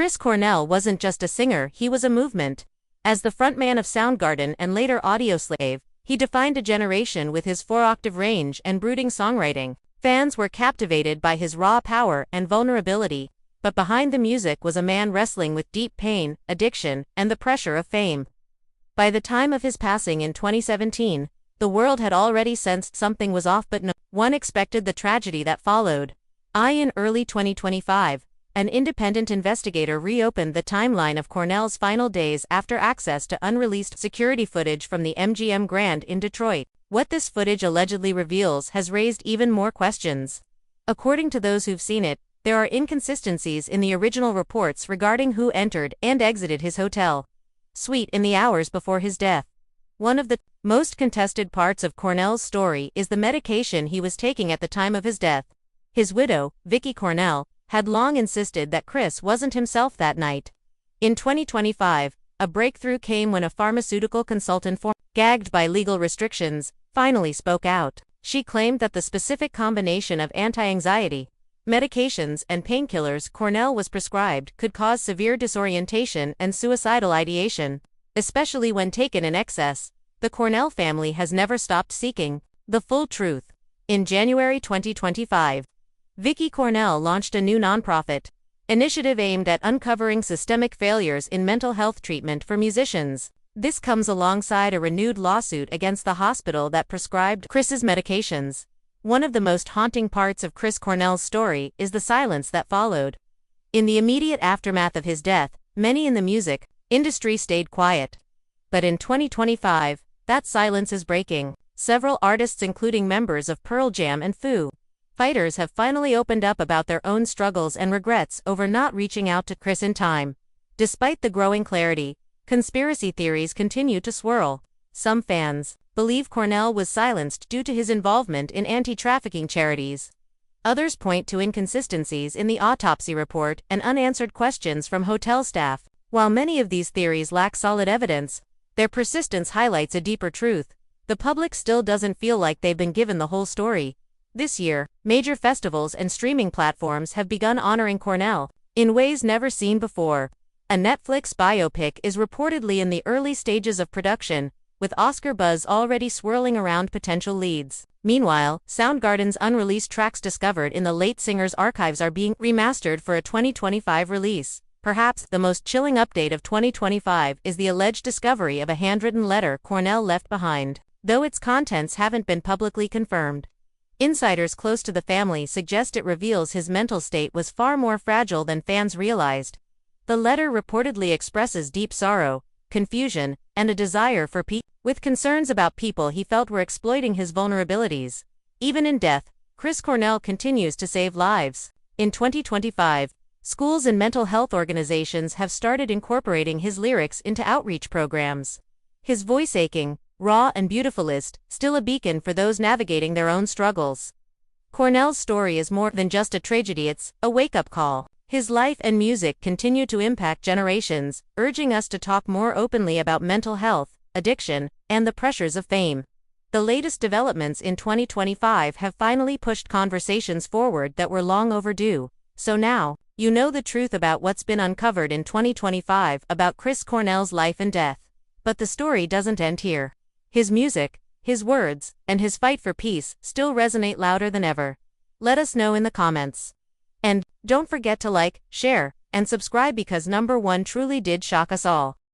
Chris Cornell wasn't just a singer, he was a movement. As the frontman of Soundgarden and later Audioslave, he defined a generation with his 4-octave range and brooding songwriting. Fans were captivated by his raw power and vulnerability, but behind the music was a man wrestling with deep pain, addiction, and the pressure of fame. By the time of his passing in 2017, the world had already sensed something was off, but no one expected the tragedy that followed. In early 2025, an independent investigator reopened the timeline of Cornell's final days after access to unreleased security footage from the MGM Grand in Detroit. What this footage allegedly reveals has raised even more questions. According to those who've seen it, there are inconsistencies in the original reports regarding who entered and exited his hotel suite in the hours before his death. One of the most contested parts of Cornell's story is the medication he was taking at the time of his death. His widow, Vicky Cornell, had long insisted that Chris wasn't himself that night. In 2025, a breakthrough came when a pharmaceutical consultant, gagged by legal restrictions, finally spoke out. She claimed that the specific combination of anti-anxiety medications and painkillers Cornell was prescribed could cause severe disorientation and suicidal ideation, especially when taken in excess. The Cornell family has never stopped seeking the full truth. In January 2025, Vicky Cornell launched a new nonprofit initiative aimed at uncovering systemic failures in mental health treatment for musicians. This comes alongside a renewed lawsuit against the hospital that prescribed Chris's medications. One of the most haunting parts of Chris Cornell's story is the silence that followed. In the immediate aftermath of his death, many in the music industry stayed quiet. But in 2025, that silence is breaking. Several artists, including members of Pearl Jam and Foo Fighters, have finally opened up about their own struggles and regrets over not reaching out to Chris in time. Despite the growing clarity, conspiracy theories continue to swirl. Some fans believe Cornell was silenced due to his involvement in anti-trafficking charities. Others point to inconsistencies in the autopsy report and unanswered questions from hotel staff. While many of these theories lack solid evidence, their persistence highlights a deeper truth. The public still doesn't feel like they've been given the whole story. This year, major festivals and streaming platforms have begun honoring Cornell in ways never seen before. A Netflix biopic is reportedly in the early stages of production, with Oscar buzz already swirling around potential leads. Meanwhile, Soundgarden's unreleased tracks discovered in the late singer's archives are being remastered for a 2025 release. Perhaps the most chilling update of 2025 is the alleged discovery of a handwritten letter Cornell left behind, though its contents haven't been publicly confirmed. Insiders close to the family suggest it reveals his mental state was far more fragile than fans realized. The letter reportedly expresses deep sorrow, confusion, and a desire for peace, with concerns about people he felt were exploiting his vulnerabilities. Even in death, Chris Cornell continues to save lives. In 2025, schools and mental health organizations have started incorporating his lyrics into outreach programs. His voice, aching, raw and beautifulist, still a beacon for those navigating their own struggles. Cornell's story is more than just a tragedy, it's a wake-up call. His life and music continue to impact generations, urging us to talk more openly about mental health, addiction, and the pressures of fame. The latest developments in 2025 have finally pushed conversations forward that were long overdue. So now, you know the truth about what's been uncovered in 2025 about Chris Cornell's life and death. But the story doesn't end here. His music, his words, and his fight for peace still resonate louder than ever. Let us know in the comments. And don't forget to like, share, and subscribe, because #1 truly did shock us all.